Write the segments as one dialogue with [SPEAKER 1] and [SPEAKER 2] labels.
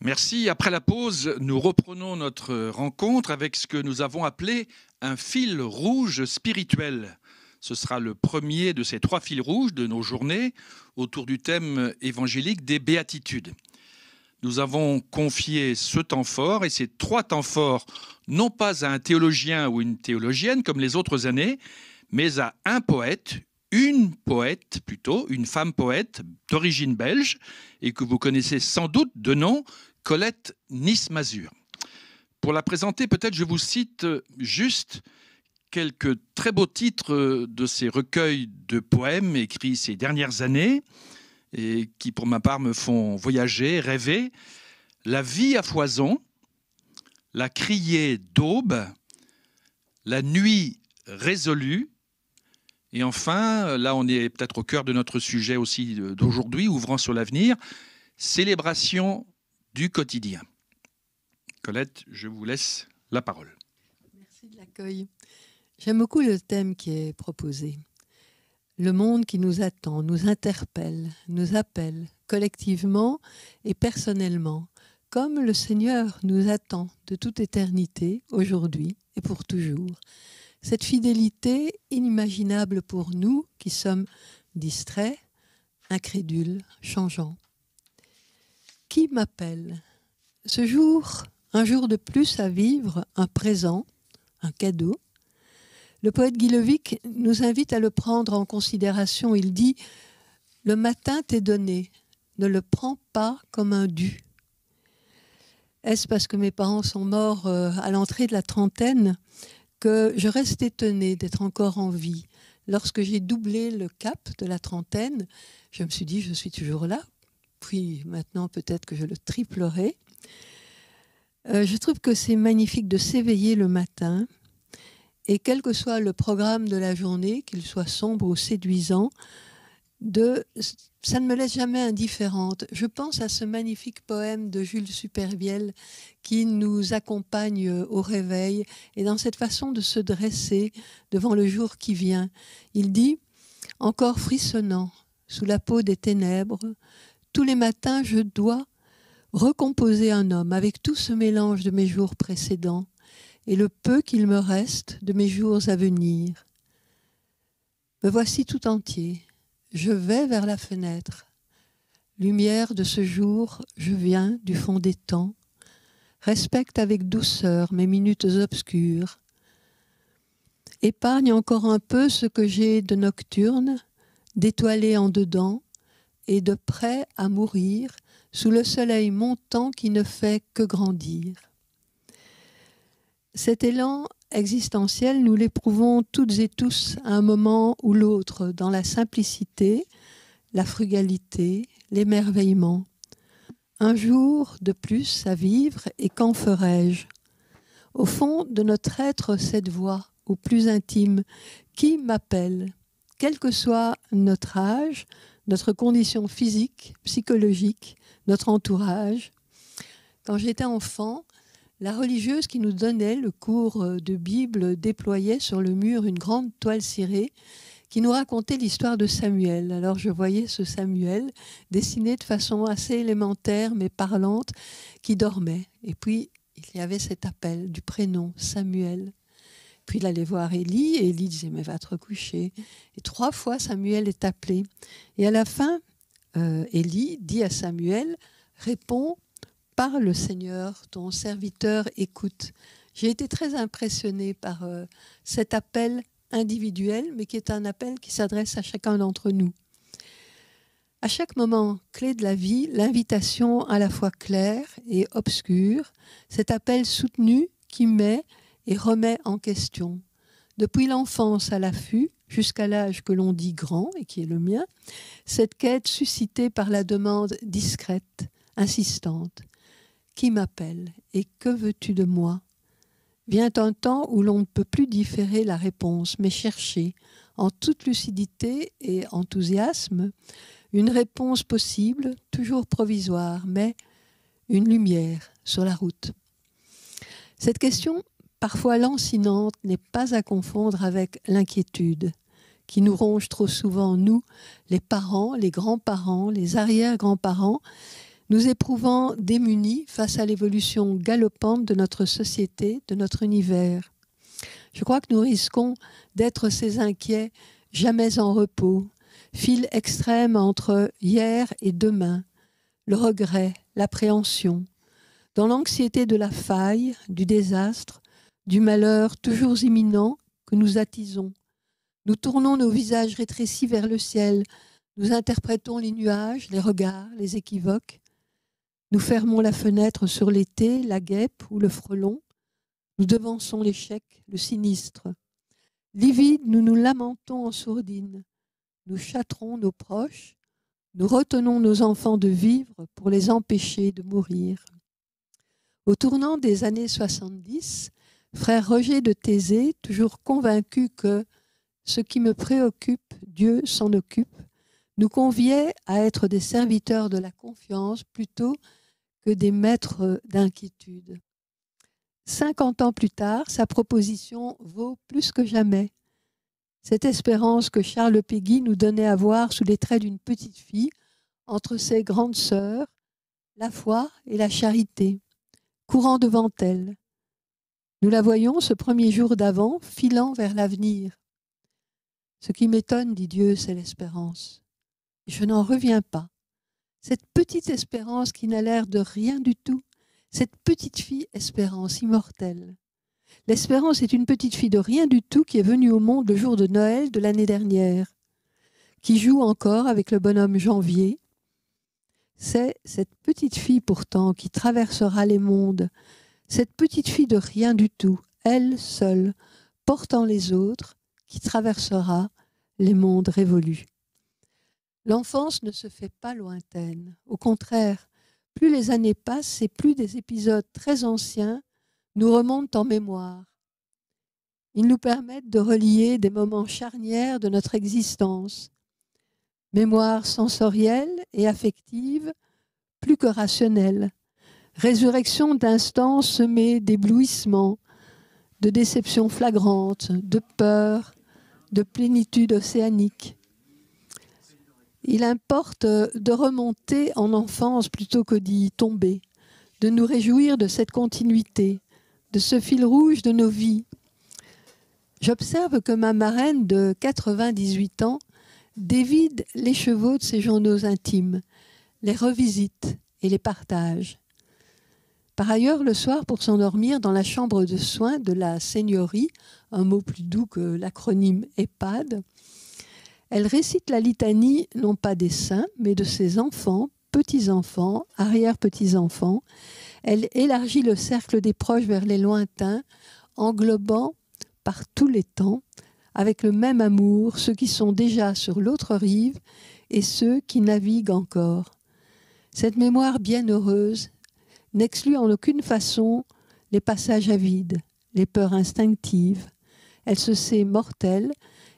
[SPEAKER 1] Merci. Après la pause, nous reprenons notre rencontre avec ce que nous avons appelé un fil rouge spirituel. Ce sera le premier de ces 3 fils rouges de nos journées autour du thème évangélique des béatitudes. Nous avons confié ce temps fort et ces 3 temps forts, non pas à un théologien ou une théologienne comme les autres années, mais à un poète, une poète plutôt, une femme poète d'origine belge et que vous connaissez sans doute de nom, Colette Nismazur. Pour la présenter, peut-être je vous cite juste quelques très beaux titres de ces recueils de poèmes écrits ces dernières années et qui, pour ma part, me font voyager, rêver. La vie à foison, la criée d'aube, la nuit résolue, et enfin, là on est peut-être au cœur de notre sujet aussi d'aujourd'hui, ouvrant sur l'avenir, célébration du quotidien. Colette, je vous laisse la parole.
[SPEAKER 2] Merci de l'accueil. J'aime beaucoup le thème qui est proposé. Le monde qui nous attend, nous interpelle, nous appelle collectivement et personnellement, comme le Seigneur nous attend de toute éternité, aujourd'hui et pour toujours. Cette fidélité inimaginable pour nous qui sommes distraits, incrédules, changeants. Qui m'appelle ? Ce jour, un jour de plus à vivre, un présent, un cadeau. Le poète Guy Levic nous invite à le prendre en considération. Il dit « Le matin t'est donné, ne le prends pas comme un dû ». Est-ce parce que mes parents sont morts à l'entrée de la trentaine que je reste étonnée d'être encore en vie? Lorsque j'ai doublé le cap de la trentaine, je me suis dit « Je suis toujours là ». Puis maintenant, peut-être que je le triplerai. Je trouve que c'est magnifique de s'éveiller le matin et quel que soit le programme de la journée, qu'il soit sombre ou séduisant, ça ne me laisse jamais indifférente. Je pense à ce magnifique poème de Jules Supervielle qui nous accompagne au réveil et dans cette façon de se dresser devant le jour qui vient. Il dit « Encore frissonnant sous la peau des ténèbres, tous les matins, je dois recomposer un homme avec tout ce mélange de mes jours précédents et le peu qu'il me reste de mes jours à venir. Me voici tout entier. Je vais vers la fenêtre. Lumière de ce jour, je viens du fond des temps. Respecte avec douceur mes minutes obscures. Épargne encore un peu ce que j'ai de nocturne, d'étoilé en dedans, et de prêt à mourir sous le soleil montant qui ne fait que grandir. » Cet élan existentiel, nous l'éprouvons toutes et tous à un moment ou l'autre, dans la simplicité, la frugalité, l'émerveillement. Un jour de plus à vivre, et qu'en ferais-je ? Au fond de notre être, cette voix, au plus intime, qui m'appelle ? Quel que soit notre âge, notre condition physique, psychologique, notre entourage. Quand j'étais enfant, la religieuse qui nous donnait le cours de Bible déployait sur le mur une grande toile cirée qui nous racontait l'histoire de Samuel. Alors je voyais ce Samuel dessiné de façon assez élémentaire mais parlante qui dormait. Et puis il y avait cet appel du prénom Samuel. Puis il allait voir Élie, et Élie disait « Mais va te recoucher ». Et 3 fois, Samuel est appelé. Et à la fin, Élie dit à Samuel « Réponds par le Seigneur, ton serviteur écoute ». J'ai été très impressionnée par cet appel individuel, mais qui est un appel qui s'adresse à chacun d'entre nous. À chaque moment clé de la vie, l'invitation à la fois claire et obscure, cet appel soutenu qui met et remet en question. Depuis l'enfance à l'affût, jusqu'à l'âge que l'on dit grand, et qui est le mien, cette quête suscitée par la demande discrète, insistante. Qui m'appelle et que veux-tu de moi ? Vient un temps où l'on ne peut plus différer la réponse, mais chercher, en toute lucidité et enthousiasme, une réponse possible, toujours provisoire, mais une lumière sur la route. Cette question, parfois lancinante, n'est pas à confondre avec l'inquiétude qui nous ronge trop souvent, nous, les parents, les grands-parents, les arrière-grands-parents, nous éprouvant démunis face à l'évolution galopante de notre société, de notre univers. Je crois que nous risquons d'être ces inquiets jamais en repos, fil extrême entre hier et demain, le regret, l'appréhension, dans l'anxiété de la faille, du désastre, du malheur toujours imminent que nous attisons. Nous tournons nos visages rétrécis vers le ciel, nous interprétons les nuages, les regards, les équivoques. Nous fermons la fenêtre sur l'été, la guêpe ou le frelon. Nous devançons l'échec, le sinistre. Livides, nous nous lamentons en sourdine. Nous châterons nos proches. Nous retenons nos enfants de vivre pour les empêcher de mourir. Au tournant des années 70, frère Roger de Thésée, toujours convaincu que ce qui me préoccupe, Dieu s'en occupe, nous conviait à être des serviteurs de la confiance plutôt que des maîtres d'inquiétude. 50 ans plus tard, sa proposition vaut plus que jamais. Cette espérance que Charles Péguy nous donnait à voir sous les traits d'une petite fille, entre ses grandes sœurs, la foi et la charité, courant devant elle. Nous la voyons ce premier jour d'Avent, filant vers l'avenir. Ce qui m'étonne, dit Dieu, c'est l'espérance. Je n'en reviens pas. Cette petite espérance qui n'a l'air de rien du tout, cette petite fille espérance immortelle. L'espérance est une petite fille de rien du tout qui est venue au monde le jour de Noël de l'année dernière, qui joue encore avec le bonhomme Janvier. C'est cette petite fille pourtant qui traversera les mondes, cette petite fille de rien du tout, elle seule, portant les autres, qui traversera les mondes révolus. L'enfance ne se fait pas lointaine. Au contraire, plus les années passent et plus des épisodes très anciens nous remontent en mémoire. Ils nous permettent de relier des moments charnières de notre existence. Mémoire sensorielle et affective, plus que rationnelle. Résurrection d'instants semés d'éblouissements, de déceptions flagrantes, de peur, de plénitude océanique. Il importe de remonter en enfance plutôt que d'y tomber, de nous réjouir de cette continuité, de ce fil rouge de nos vies. J'observe que ma marraine de 98 ans dévide les chevaux de ses journaux intimes, les revisite et les partage. Par ailleurs, le soir, pour s'endormir dans la chambre de soins de la seigneurie, un mot plus doux que l'acronyme EHPAD, elle récite la litanie non pas des saints, mais de ses enfants, petits-enfants, arrière-petits-enfants. Elle élargit le cercle des proches vers les lointains, englobant par tous les temps, avec le même amour, ceux qui sont déjà sur l'autre rive et ceux qui naviguent encore. Cette mémoire bienheureuse n'exclut en aucune façon les passages à vide, les peurs instinctives. Elle se sait mortelle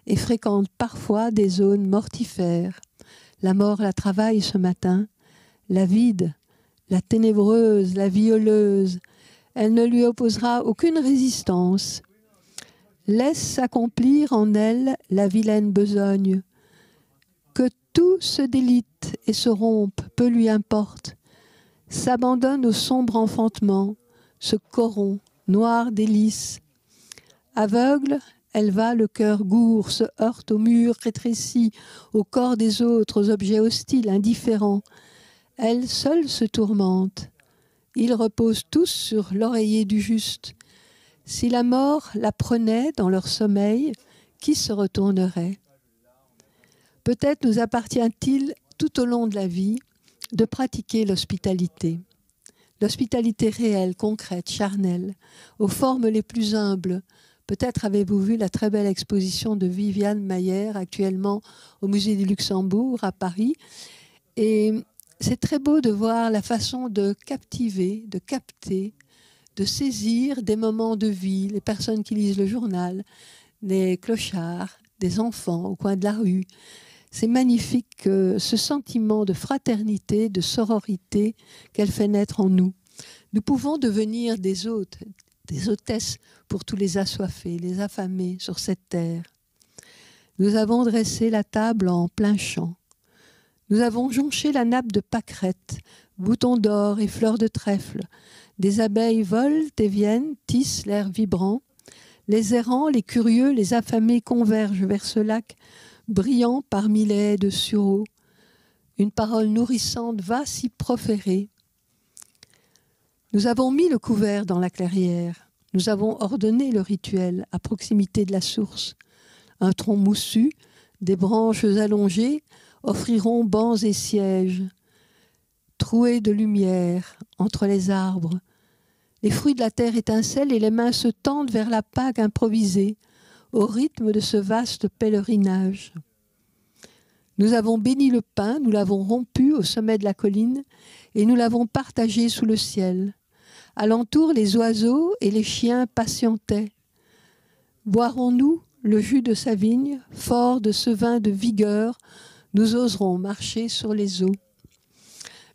[SPEAKER 2] et fréquente parfois des zones mortifères. La mort la travaille ce matin, la vide, la ténébreuse, la violeuse. Elle ne lui opposera aucune résistance. Laisse s'accomplir en elle la vilaine besogne. Que tout se délite et se rompe, peu lui importe. S'abandonne au sombre enfantement, se corrompt, noire délice. Aveugle, elle va, le cœur gourd, se heurte au mur rétréci, au corps des autres, aux objets hostiles, indifférents. Elle seule se tourmente. Ils reposent tous sur l'oreiller du juste. Si la mort la prenait dans leur sommeil, qui se retournerait? Peut-être nous appartient-il, tout au long de la vie, de pratiquer l'hospitalité. L'hospitalité réelle, concrète, charnelle, aux formes les plus humbles. Peut-être avez-vous vu la très belle exposition de Viviane Mayer, actuellement au Musée du Luxembourg, à Paris. Et c'est très beau de voir la façon de captiver, de capter, de saisir des moments de vie, les personnes qui lisent le journal, les clochards, des enfants au coin de la rue. C'est magnifique ce sentiment de fraternité, de sororité qu'elle fait naître en nous. Nous pouvons devenir des hôtes, des hôtesses pour tous les assoiffés, les affamés sur cette terre. Nous avons dressé la table en plein champ. Nous avons jonché la nappe de pâquerettes, boutons d'or et fleurs de trèfle. Des abeilles volent et viennent, tissent l'air vibrant. Les errants, les curieux, les affamés convergent vers ce lac brillant parmi les haies de sureau. Une parole nourrissante va s'y proférer. Nous avons mis le couvert dans la clairière. Nous avons ordonné le rituel à proximité de la source. Un tronc moussu, des branches allongées offriront bancs et sièges. Troués de lumière entre les arbres, les fruits de la terre étincellent et les mains se tendent vers la Pâque improvisée, au rythme de ce vaste pèlerinage. Nous avons béni le pain, nous l'avons rompu au sommet de la colline et nous l'avons partagé sous le ciel. Alentour, les oiseaux et les chiens patientaient. Boirons-nous le jus de sa vigne, fort de ce vin de vigueur, nous oserons marcher sur les eaux.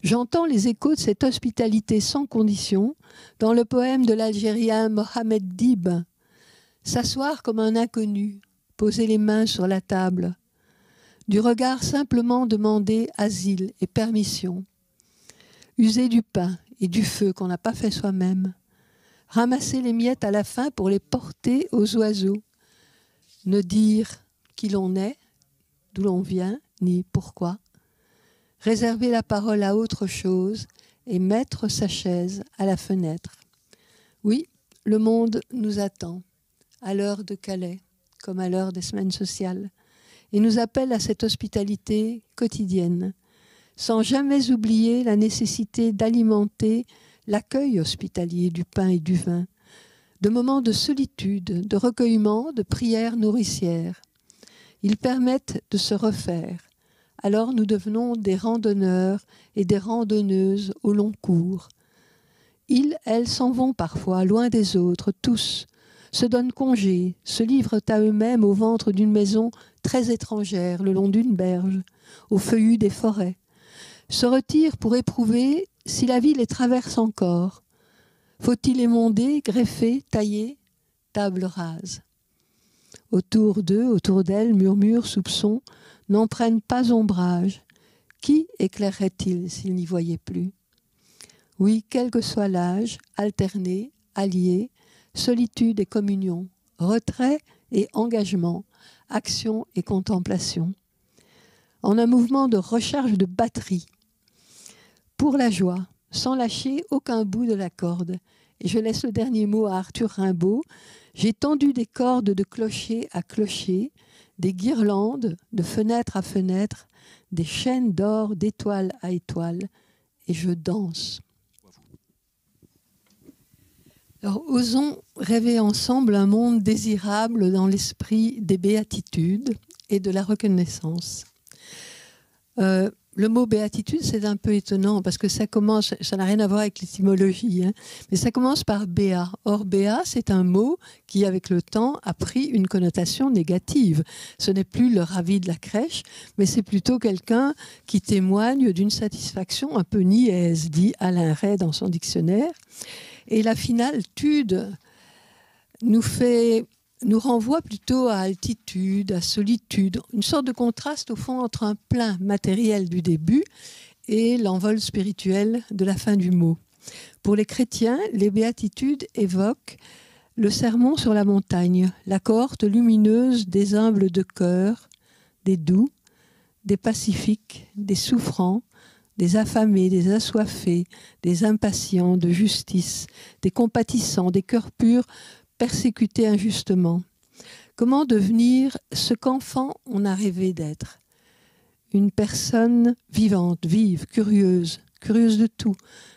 [SPEAKER 2] J'entends les échos de cette hospitalité sans condition dans le poème de l'Algérien Mohamed Dib. S'asseoir comme un inconnu, poser les mains sur la table, du regard simplement demander asile et permission, user du pain et du feu qu'on n'a pas fait soi-même, ramasser les miettes à la fin pour les porter aux oiseaux, ne dire qui l'on est, d'où l'on vient, ni pourquoi, réserver la parole à autre chose et mettre sa chaise à la fenêtre. Oui, le monde nous attend, à l'heure de Calais, comme à l'heure des semaines sociales, et nous appelle à cette hospitalité quotidienne, sans jamais oublier la nécessité d'alimenter l'accueil hospitalier du pain et du vin, de moments de solitude, de recueillement, de prières nourricières. Ils permettent de se refaire. Alors nous devenons des randonneurs et des randonneuses au long cours. Ils, elles s'en vont parfois, loin des autres, tous, se donnent congé, se livrent à eux-mêmes au ventre d'une maison très étrangère, le long d'une berge, au feuillu des forêts, se retirent pour éprouver si la vie les traverse encore. Faut-il émonder, greffer, tailler, table rase. Autour d'eux, autour d'elles, murmures, soupçons, n'en prennent pas ombrage. Qui éclairerait-il s'il n'y voyait plus? Oui, quel que soit l'âge, alterné, allié, solitude et communion, retrait et engagement, action et contemplation. En un mouvement de recharge de batterie, pour la joie, sans lâcher aucun bout de la corde. Et je laisse le dernier mot à Arthur Rimbaud. J'ai tendu des cordes de clocher à clocher, des guirlandes de fenêtre à fenêtre, des chaînes d'or d'étoile à étoile, et je danse. Alors, osons rêver ensemble un monde désirable dans l'esprit des béatitudes et de la reconnaissance. Le mot béatitude, c'est un peu étonnant parce que ça commence, ça n'a rien à voir avec l'étymologie, hein, mais ça commence par béat. Or, béat, c'est un mot qui, avec le temps, a pris une connotation négative. Ce n'est plus le ravi de la crèche, mais c'est plutôt quelqu'un qui témoigne d'une satisfaction un peu niaise, dit Alain Ray dans son dictionnaire. Et la finale tude nous renvoie plutôt à altitude, à solitude, une sorte de contraste au fond entre un plein matériel du début et l'envol spirituel de la fin du mot. Pour les chrétiens, les béatitudes évoquent le sermon sur la montagne, la cohorte lumineuse des humbles de cœur, des doux, des pacifiques, des souffrants, des affamés, des assoiffés, des impatients de justice, des compatissants, des cœurs purs, persécutés injustement. Comment devenir ce qu'enfant on a rêvé d'être? Une personne vivante, vive, curieuse de tout,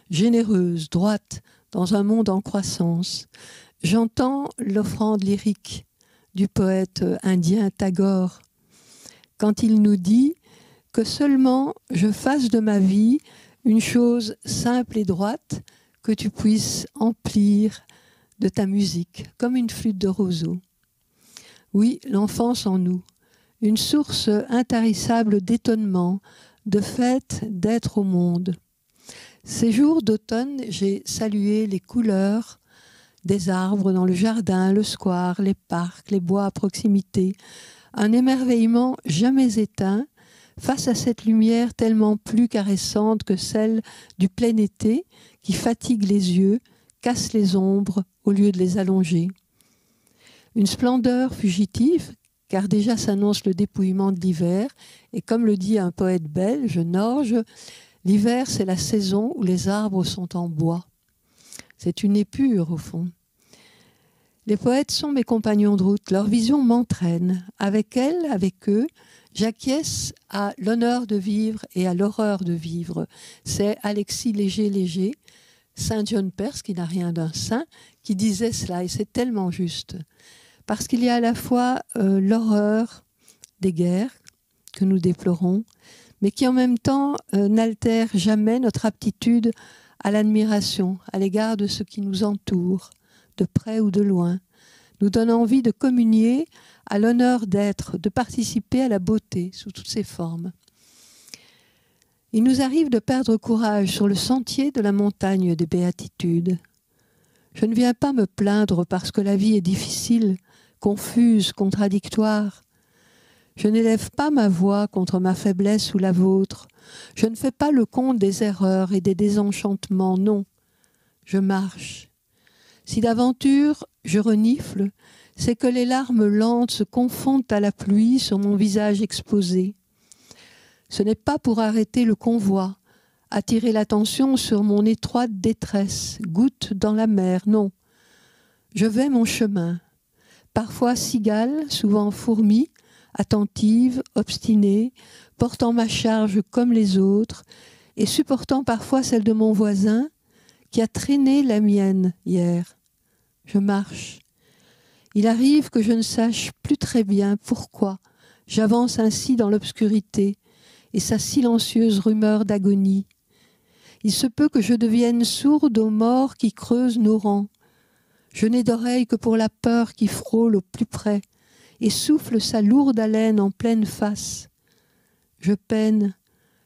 [SPEAKER 2] généreuse, droite, dans un monde en croissance. J'entends l'offrande lyrique du poète indien Tagore quand il nous dit que seulement je fasse de ma vie une chose simple et droite que tu puisses emplir de ta musique, comme une flûte de roseau. Oui, l'enfance en nous, une source intarissable d'étonnement, de fête d'être au monde. Ces jours d'automne, j'ai salué les couleurs des arbres dans le jardin, le square, les parcs, les bois à proximité, un émerveillement jamais éteint, face à cette lumière tellement plus caressante que celle du plein été qui fatigue les yeux, casse les ombres au lieu de les allonger. Une splendeur fugitive, car déjà s'annonce le dépouillement de l'hiver, et comme le dit un poète belge, Norge, l'hiver c'est la saison où les arbres sont en bois. C'est une épure au fond. Les poètes sont mes compagnons de route, leur vision m'entraîne. Avec elles, avec eux, j'acquiesce à l'honneur de vivre et à l'horreur de vivre. C'est Alexis Léger, Saint John Perse, qui n'a rien d'un saint, qui disait cela, et c'est tellement juste. Parce qu'il y a à la fois l'horreur des guerres que nous déplorons, mais qui en même temps n'altère jamais notre aptitude à l'admiration à l'égard de ce qui nous entoure, de près ou de loin, nous donne envie de communier à l'honneur d'être, de participer à la beauté sous toutes ses formes. Il nous arrive de perdre courage sur le sentier de la montagne des béatitudes. Je ne viens pas me plaindre parce que la vie est difficile, confuse, contradictoire. Je n'élève pas ma voix contre ma faiblesse ou la vôtre. Je ne fais pas le compte des erreurs et des désenchantements, non. Je marche. Si d'aventure je renifle, c'est que les larmes lentes se confondent à la pluie sur mon visage exposé. Ce n'est pas pour arrêter le convoi, attirer l'attention sur mon étroite détresse, goutte dans la mer, non. Je vais mon chemin, parfois cigale, souvent fourmi, attentive, obstinée, portant ma charge comme les autres et supportant parfois celle de mon voisin qui a traîné la mienne hier. Je marche. Il arrive que je ne sache plus très bien pourquoi j'avance ainsi dans l'obscurité et sa silencieuse rumeur d'agonie. Il se peut que je devienne sourde aux morts qui creusent nos rangs. Je n'ai d'oreille que pour la peur qui frôle au plus près et souffle sa lourde haleine en pleine face. Je peine,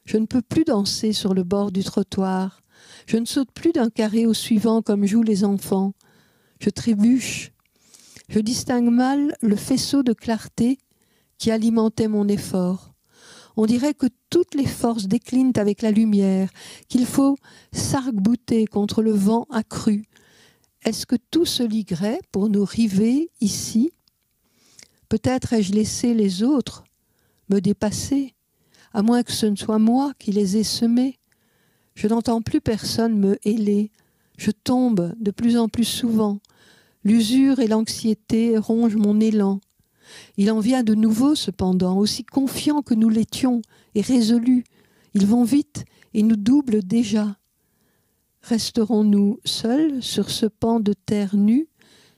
[SPEAKER 2] je ne peux plus danser sur le bord du trottoir, je ne saute plus d'un carré au suivant comme jouent les enfants. Je trébuche, je distingue mal le faisceau de clarté qui alimentait mon effort. On dirait que toutes les forces déclinent avec la lumière, qu'il faut s'arc-bouter contre le vent accru. Est-ce que tout se liguerait pour nous river ici ? Peut-être ai-je laissé les autres me dépasser, à moins que ce ne soit moi qui les ai semés. Je n'entends plus personne me héler. Je tombe de plus en plus souvent. L'usure et l'anxiété rongent mon élan. Il en vient de nouveau, cependant, aussi confiants que nous l'étions et résolus. Ils vont vite et nous doublent déjà. Resterons-nous seuls sur ce pan de terre nue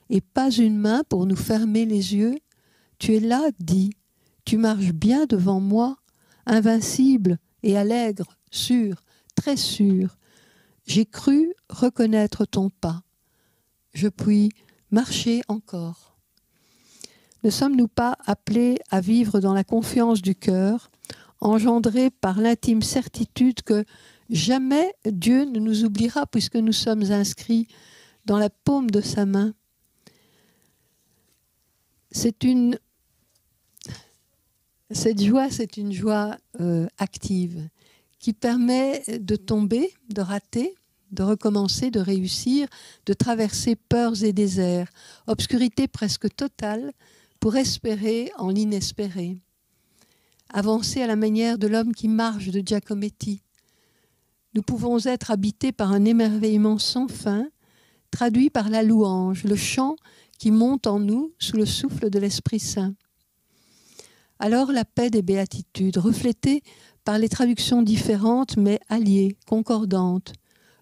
[SPEAKER 2] et pas une main pour nous fermer les yeux ? Tu es là, dis, tu marches bien devant moi, invincible et allègre, sûr, très sûr. J'ai cru reconnaître ton pas. Je puis marcher encore. Ne sommes-nous pas appelés à vivre dans la confiance du cœur, engendrée par l'intime certitude que jamais Dieu ne nous oubliera puisque nous sommes inscrits dans la paume de sa main? Cette joie, c'est une joie active qui permet de tomber, de rater, de recommencer, de réussir, de traverser peurs et déserts, obscurité presque totale pour espérer en l'inespéré. Avancer à la manière de l'homme qui marche de Giacometti. Nous pouvons être habités par un émerveillement sans fin, traduit par la louange, le chant qui monte en nous sous le souffle de l'Esprit Saint. Alors la paix des béatitudes, reflétée par les traductions différentes mais alliées, concordantes,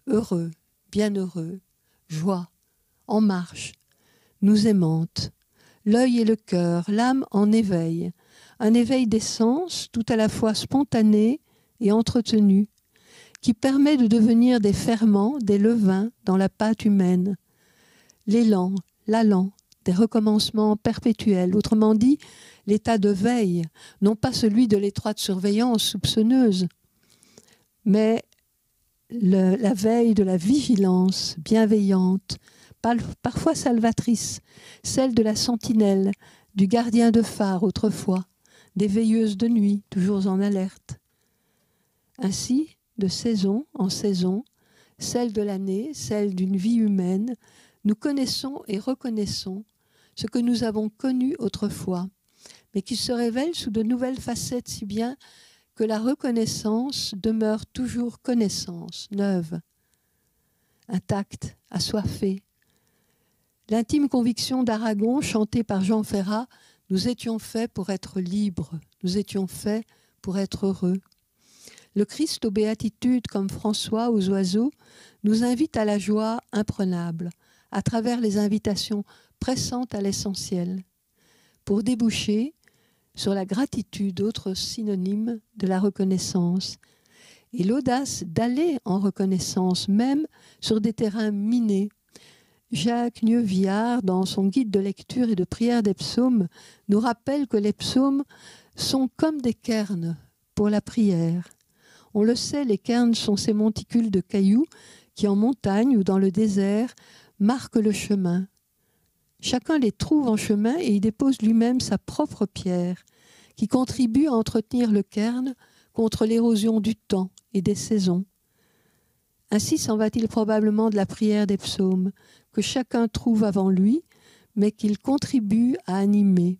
[SPEAKER 2] heureux, bienheureux, joie, en marche, nous aimante, l'œil et le cœur, l'âme en éveil, un éveil des sens tout à la fois spontané et entretenu, qui permet de devenir des ferments, des levains dans la pâte humaine, l'élan, l'allant, des recommencements perpétuels, autrement dit, l'état de veille, non pas celui de l'étroite surveillance soupçonneuse, mais la veille de la vigilance bienveillante, parfois salvatrice, celle de la sentinelle, du gardien de phare autrefois, des veilleuses de nuit, toujours en alerte. Ainsi, de saison en saison, celle de l'année, celle d'une vie humaine, nous connaissons et reconnaissons ce que nous avons connu autrefois, mais qui se révèle sous de nouvelles facettes si bien que la reconnaissance demeure toujours connaissance, neuve, intacte, assoiffée. L'intime conviction d'Aragon, chantée par Jean Ferrat, nous étions faits pour être libres, nous étions faits pour être heureux. Le Christ aux béatitudes, comme François aux oiseaux, nous invite à la joie imprenable, à travers les invitations pressantes à l'essentiel, pour déboucher sur la gratitude, autre synonyme de la reconnaissance, et l'audace d'aller en reconnaissance, même sur des terrains minés. Jacques Neuviard, dans son guide de lecture et de prière des psaumes, nous rappelle que les psaumes sont comme des cairns pour la prière. On le sait, les cairns sont ces monticules de cailloux qui, en montagne ou dans le désert, marquent le chemin. Chacun les trouve en chemin et y dépose lui-même sa propre pierre, qui contribue à entretenir le cairn contre l'érosion du temps et des saisons. Ainsi s'en va-t-il probablement de la prière des psaumes, que chacun trouve avant lui, mais qu'il contribue à animer,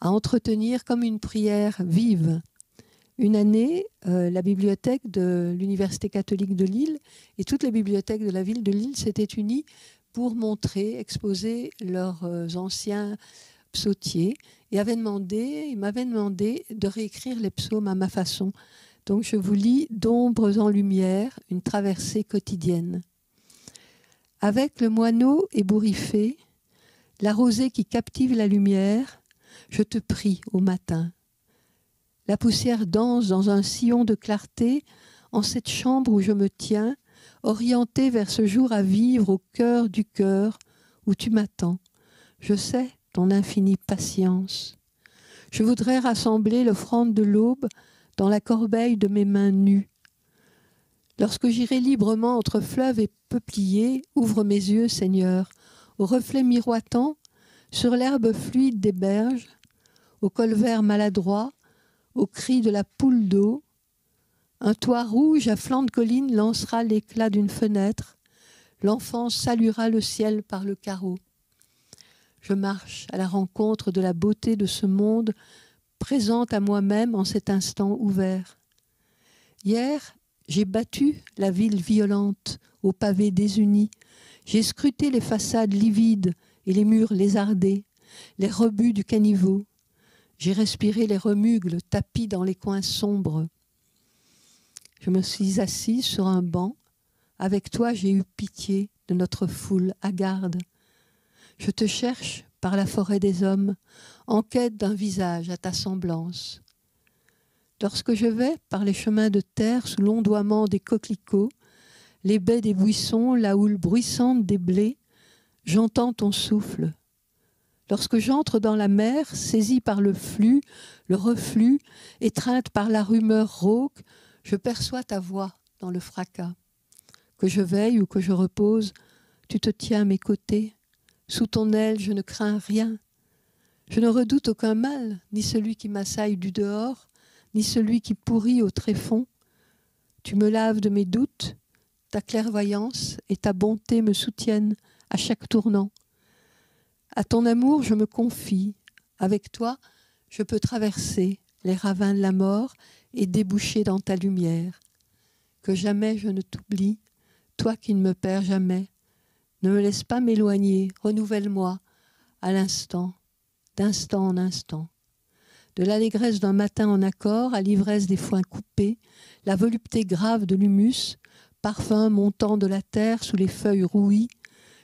[SPEAKER 2] à entretenir comme une prière vive. Une année, la bibliothèque de l'Université catholique de Lille et toutes les bibliothèques de la ville de Lille s'étaient unies pour montrer, exposer leurs anciens psautiers et ils m'avaient demandé de réécrire les psaumes à ma façon. Donc je vous lis d'ombres en lumière, une traversée quotidienne. Avec le moineau ébouriffé, la rosée qui captive la lumière, je te prie au matin. La poussière danse dans un sillon de clarté en cette chambre où je me tiens, orientée vers ce jour à vivre au cœur du cœur où tu m'attends. Je sais ton infinie patience. Je voudrais rassembler l'offrande de l'aube dans la corbeille de mes mains nues. Lorsque j'irai librement entre fleuves et peupliers, ouvre mes yeux, Seigneur, aux reflets miroitants, sur l'herbe fluide des berges, au col vert maladroit, au cri de la poule d'eau. Un toit rouge à flanc de colline lancera l'éclat d'une fenêtre. L'enfant saluera le ciel par le carreau. Je marche à la rencontre de la beauté de ce monde présente à moi-même en cet instant ouvert. Hier, j'ai battu la ville violente aux pavés désunis. J'ai scruté les façades livides et les murs lézardés, les rebuts du caniveau. J'ai respiré les remugles tapis dans les coins sombres. Je me suis assise sur un banc. Avec toi, j'ai eu pitié de notre foule hagarde. Je te cherche par la forêt des hommes, en quête d'un visage à ta semblance. Lorsque je vais par les chemins de terre sous l'ondoiement des coquelicots, les baies des buissons, la houle bruissante des blés, j'entends ton souffle. Lorsque j'entre dans la mer, saisie par le flux, le reflux, étreinte par la rumeur rauque, je perçois ta voix dans le fracas. Que je veille ou que je repose, tu te tiens à mes côtés. Sous ton aile, je ne crains rien. Je ne redoute aucun mal, ni celui qui m'assaille du dehors, ni celui qui pourrit au tréfonds. Tu me laves de mes doutes, ta clairvoyance et ta bonté me soutiennent à chaque tournant. À ton amour, je me confie. Avec toi, je peux traverser les ravins de la mort et déboucher dans ta lumière. Que jamais je ne t'oublie, toi qui ne me perds jamais. Ne me laisse pas m'éloigner, renouvelle-moi à l'instant, d'instant en instant. De l'allégresse d'un matin en accord à l'ivresse des foins coupés, la volupté grave de l'humus, parfum montant de la terre sous les feuilles rouies,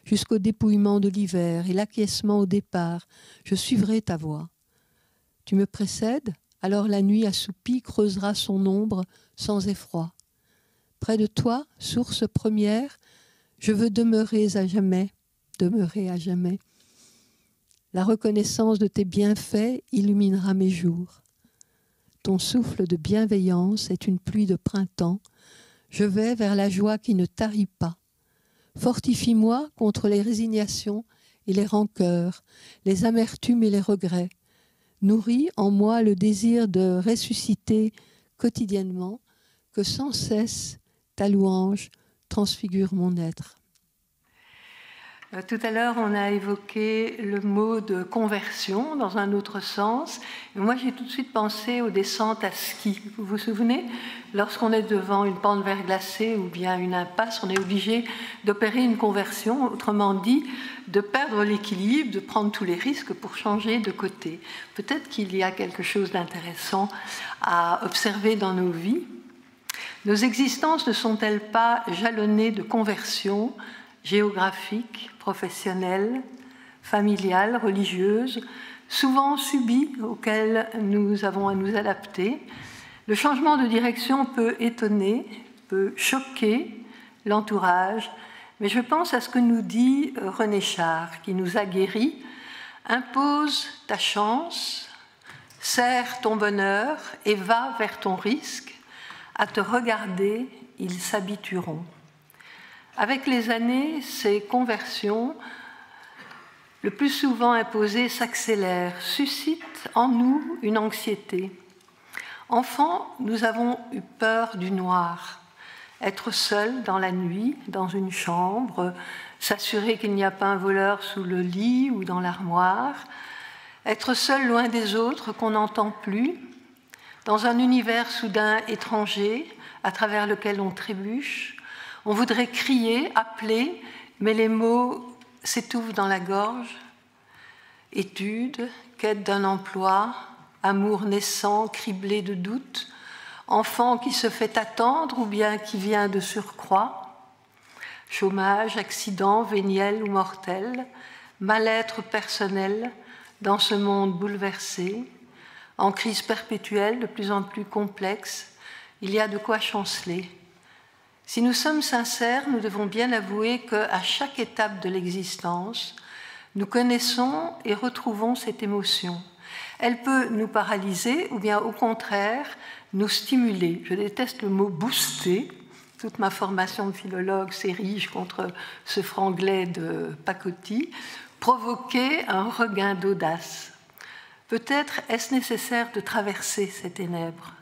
[SPEAKER 2] jusqu'au dépouillement de l'hiver et l'acquiescement au départ, je suivrai ta voie. Tu me précèdes, alors la nuit assoupie creusera son ombre sans effroi. Près de toi, source première, je veux demeurer à jamais, demeurer à jamais. La reconnaissance de tes bienfaits illuminera mes jours. Ton souffle de bienveillance est une pluie de printemps. Je vais vers la joie qui ne tarit pas. Fortifie-moi contre les résignations et les rancœurs, les amertumes et les regrets. nourrit en moi le désir de ressusciter quotidiennement, que sans cesse ta louange transfigure mon être. Tout à l'heure, on a évoqué le mot de conversion dans un autre sens. Et moi, j'ai tout de suite pensé aux descentes à ski. Vous vous souvenez? Lorsqu'on est devant une pente verglacée ou bien une impasse, on est obligé d'opérer une conversion, autrement dit, de perdre l'équilibre, de prendre tous les risques pour changer de côté. Peut-être qu'il y a quelque chose d'intéressant à observer dans nos vies. Nos existences ne sont-elles pas jalonnées de conversions géographiques, professionnelles, familiales, religieuses, souvent subies, auxquelles nous avons à nous adapter? Le changement de direction peut étonner, peut choquer l'entourage, mais je pense à ce que nous dit René Char, qui nous a guéris. Impose ta chance, serre ton bonheur et va vers ton risque. À te regarder, ils s'habitueront. Avec les années, ces conversions, le plus souvent imposées, s'accélèrent, suscitent en nous une anxiété. Enfants, nous avons eu peur du noir. Être seul dans la nuit, dans une chambre, s'assurer qu'il n'y a pas un voleur sous le lit ou dans l'armoire, être seul loin des autres qu'on n'entend plus, dans un univers soudain étranger à travers lequel on trébuche. On voudrait crier, appeler, mais les mots s'étouffent dans la gorge. Études, quête d'un emploi, amour naissant, criblé de doutes, enfant qui se fait attendre ou bien qui vient de surcroît, chômage, accident, véniel ou mortel, mal-être personnel dans ce monde bouleversé, en crise perpétuelle de plus en plus complexe, il y a de quoi chanceler. Si nous sommes sincères, nous devons bien avouer qu'à chaque étape de l'existence, nous connaissons et retrouvons cette émotion. Elle peut nous paralyser ou bien au contraire nous stimuler. Je déteste le mot « booster ». Toute ma formation de philologue s'érige contre ce franglais de pacotille. Provoquer un regain d'audace. Peut-être est-ce nécessaire de traverser ces ténèbres,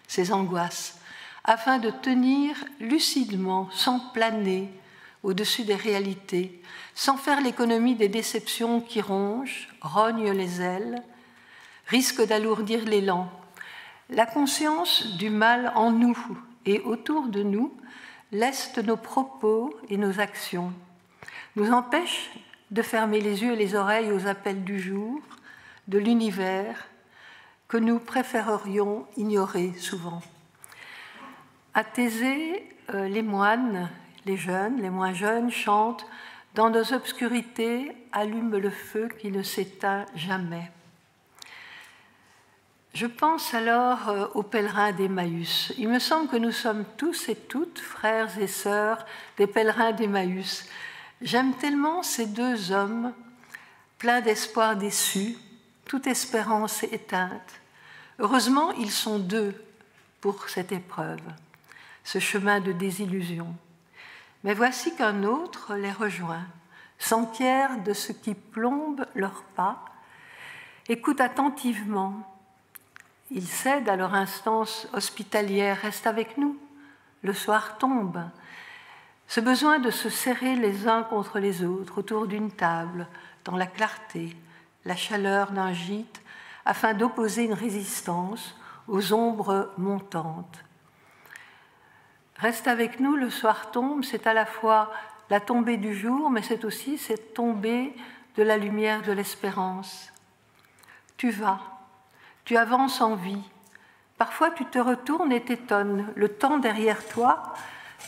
[SPEAKER 2] ces angoisses, afin de tenir lucidement, sans planer au-dessus des réalités, sans faire l'économie des déceptions qui rongent, rognent les ailes, risquent d'alourdir l'élan. La conscience du mal en nous et autour de nous leste nos propos et nos actions, nous empêche de fermer les yeux et les oreilles aux appels du jour, de l'univers, que nous préférerions ignorer souvent. À Thésée, les moines, les jeunes, les moins jeunes, chantent « Dans nos obscurités, allume le feu qui ne s'éteint jamais ». Je pense alors aux pèlerins d'Emmaüs. Il me semble que nous sommes tous et toutes, frères et sœurs, des pèlerins d'Emmaüs. J'aime tellement ces deux hommes, pleins d'espoir déçus, toute espérance éteinte. Heureusement, ils sont deux pour cette épreuve, ce chemin de désillusion. Mais voici qu'un autre les rejoint, s'enquiert de ce qui plombe leurs pas, écoute attentivement. Ils cèdent à leur instance hospitalière, restent avec nous. Le soir tombe. Ce besoin de se serrer les uns contre les autres autour d'une table, dans la clarté, la chaleur d'un gîte, afin d'opposer une résistance aux ombres montantes. Reste avec nous, le soir tombe, c'est à la fois la tombée du jour, mais c'est aussi cette tombée de la lumière de l'espérance. Tu vas, tu avances en vie. Parfois tu te retournes et t'étonnes. Le temps derrière toi,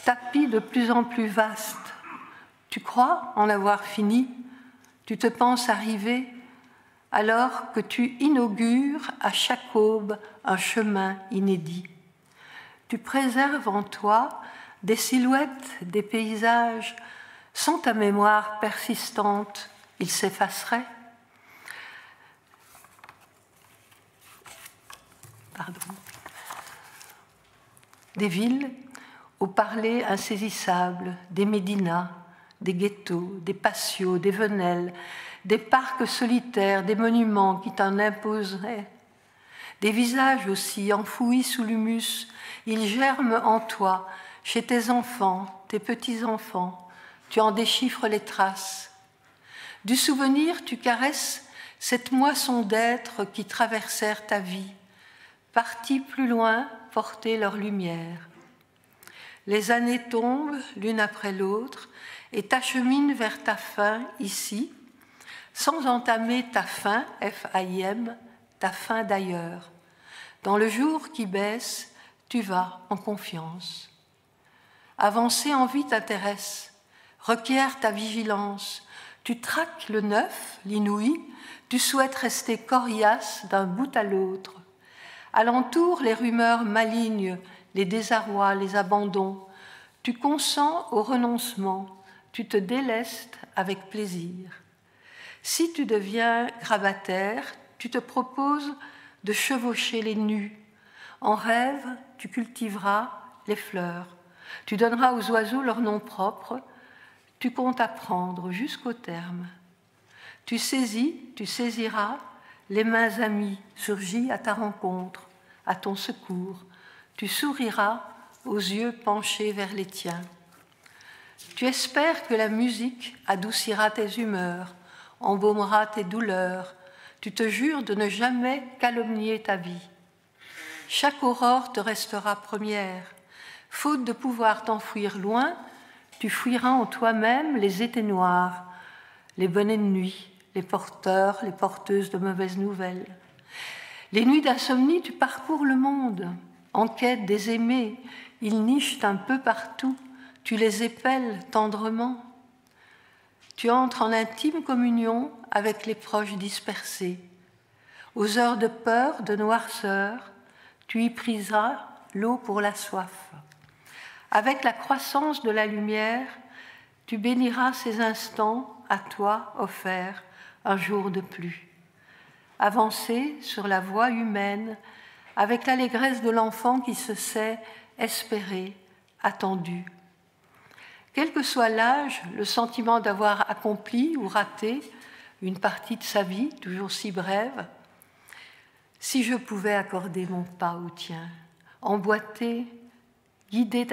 [SPEAKER 2] tapis de plus en plus vaste. Tu crois en avoir fini, tu te penses arriver, alors que tu inaugures à chaque aube un chemin inédit. Tu préserves en toi des silhouettes, des paysages. Sans ta mémoire persistante, ils s'effaceraient. Des villes au parler insaisissable, des médinas, des ghettos, des patios, des venelles, des parcs solitaires, des monuments qui t'en imposeraient, des visages aussi enfouis sous l'humus, ils germent en toi, chez tes enfants, tes petits-enfants, tu en déchiffres les traces. Du souvenir, tu caresses cette moisson d'êtres qui traversèrent ta vie, partis plus loin porter leur lumière. Les années tombent l'une après l'autre et t'acheminent vers ta fin ici, sans entamer ta fin, F-A-I-M, ta fin d'ailleurs. Dans le jour qui baisse, tu vas en confiance. Avancer en vie t'intéresse, requiert ta vigilance. Tu traques le neuf, l'inouï, tu souhaites rester coriace d'un bout à l'autre. Alentour, les rumeurs malignes, les désarrois, les abandons. Tu consens au renoncement, tu te délestes avec plaisir. Si tu deviens grabataire, tu te proposes de chevaucher les nus. En rêve, tu cultiveras les fleurs. Tu donneras aux oiseaux leur nom propre. Tu comptes apprendre jusqu'au terme. Tu saisis, tu saisiras les mains amies surgies à ta rencontre, à ton secours. Tu souriras aux yeux penchés vers les tiens. Tu espères que la musique adoucira tes humeurs, embaumera tes douleurs. Tu te jures de ne jamais calomnier ta vie. Chaque aurore te restera première. Faute de pouvoir t'enfuir loin, tu fuiras en toi-même les étés noirs, les bonnets de nuit, les porteurs, les porteuses de mauvaises nouvelles. Les nuits d'insomnie, tu parcours le monde, en quête des aimés. Ils nichent un peu partout, tu les épelles tendrement. Tu entres en intime communion avec les proches dispersés. Aux heures de peur, de noirceur, tu y priseras l'eau pour la soif. Avec la croissance de la lumière, tu béniras ces instants à toi offerts un jour de plus. Avancer sur la voie humaine avec l'allégresse de l'enfant qui se sait espéré, attendu. Quel que soit l'âge, le sentiment d'avoir accompli ou raté une partie de sa vie, toujours si brève, si je pouvais accorder mon pas au tien, emboîter, guidé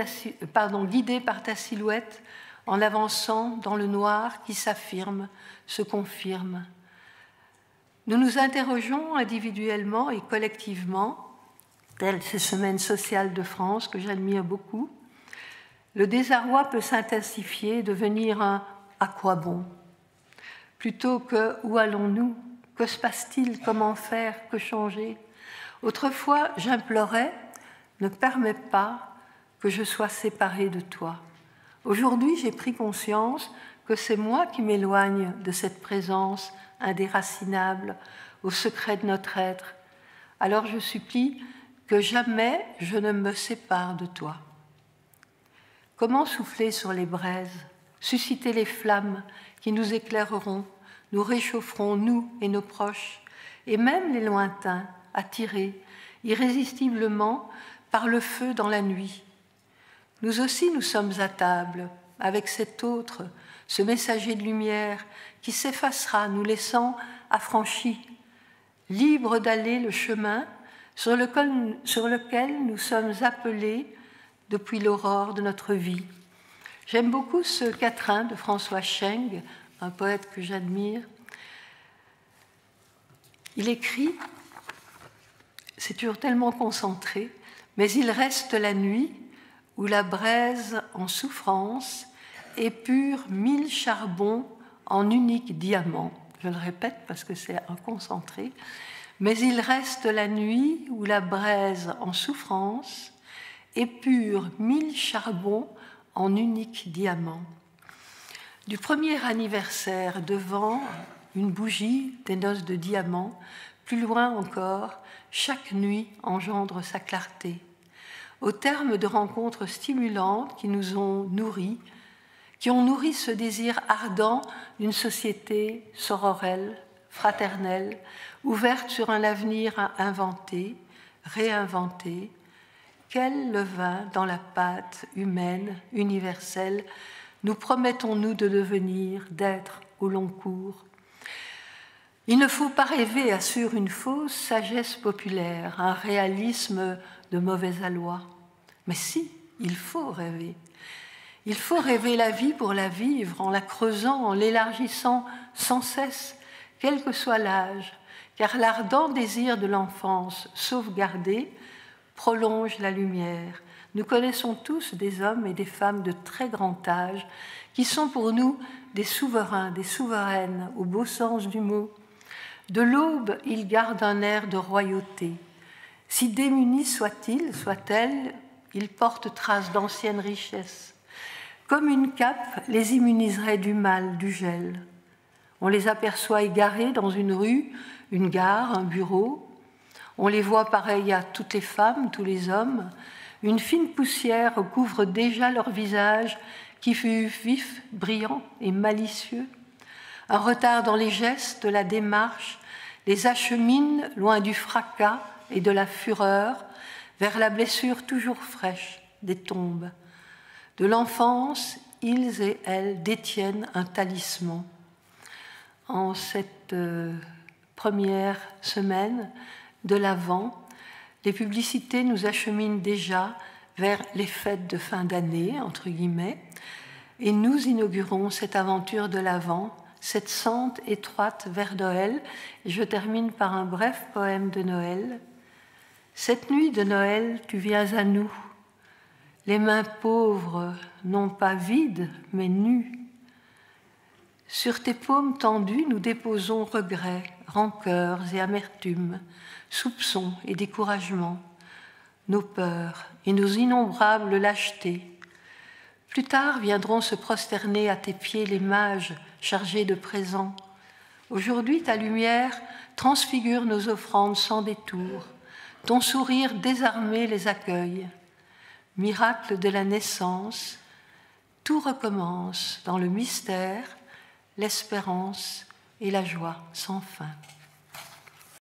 [SPEAKER 2] par ta silhouette, en avançant dans le noir qui s'affirme, se confirme. Nous nous interrogeons individuellement et collectivement, telles ces semaines sociales de France que j'admire beaucoup. Le désarroi peut s'intensifier, devenir un « à quoi bon ?» plutôt que « où allons-nous ? Que se passe-t-il ? Comment faire ? Que changer ?» Autrefois, j'implorais « ne permets pas que je sois séparée de toi ». Aujourd'hui, j'ai pris conscience que c'est moi qui m'éloigne de cette présence indéracinable au secret de notre être. Alors je supplie que jamais je ne me sépare de toi. Comment souffler sur les braises, susciter les flammes qui nous éclaireront, nous réchaufferont, nous et nos proches, et même les lointains, attirés irrésistiblement par le feu dans la nuit. Nous aussi, nous sommes à table avec cet autre, ce messager de lumière qui s'effacera, nous laissant affranchis, libres d'aller le chemin sur lequel nous sommes appelés depuis l'aurore de notre vie. J'aime beaucoup ce quatrain de François Scheng, un poète que j'admire. Il écrit, c'est toujours tellement concentré, mais il reste la nuit où la braise en souffrance épure 1000 charbons en unique diamant. Je le répète parce que c'est un concentré. Mais il reste la nuit où la braise en souffrance épure 1000 charbons en unique diamant. Du premier anniversaire devant une bougie des noces de diamant, plus loin encore, chaque nuit engendre sa clarté. Au terme de rencontres stimulantes qui nous ont nourris, qui ont nourri ce désir ardent d'une société sororelle, fraternelle, ouverte sur un avenir à inventer, réinventer, quel levain dans la pâte humaine, universelle, nous promettons-nous de devenir, d'être au long cours. Il ne faut pas rêver, assure une fausse sagesse populaire, un réalisme de mauvais aloi. Mais si, il faut rêver. Il faut rêver la vie pour la vivre, en la creusant, en l'élargissant sans cesse, quel que soit l'âge, car l'ardent désir de l'enfance sauvegardé prolonge la lumière. Nous connaissons tous des hommes et des femmes de très grand âge qui sont pour nous des souverains, des souveraines, au beau sens du mot. De l'aube, ils gardent un air de royauté. Si démunis soit-elle, ils portent trace d'anciennes richesses. Comme une cape les immuniserait du mal, du gel. On les aperçoit égarés dans une rue, une gare, un bureau. On les voit pareils à toutes les femmes, tous les hommes. Une fine poussière recouvre déjà leur visage qui fut vif, brillant et malicieux. Un retard dans les gestes, la démarche, les achemine loin du fracas et de la fureur, vers la blessure toujours fraîche des tombes. De l'enfance, ils et elles détiennent un talisman. En cette première semaine de l'Avent, les publicités nous acheminent déjà vers les fêtes de fin d'année, entre guillemets, et nous inaugurons cette aventure de l'Avent, cette sente étroite vers Noël. Et je termine par un bref poème de Noël. Cette nuit de Noël, tu viens à nous, les mains pauvres, non pas vides, mais nues. Sur tes paumes tendues, nous déposons regrets, rancœurs et amertumes, soupçons et découragements, nos peurs et nos innombrables lâchetés. Plus tard viendront se prosterner à tes pieds les mages chargés de présents. Aujourd'hui, ta lumière transfigure nos offrandes sans détour. Ton sourire désarmé les accueille. Miracle de la naissance, tout recommence dans le mystère, l'espérance et la joie sans fin.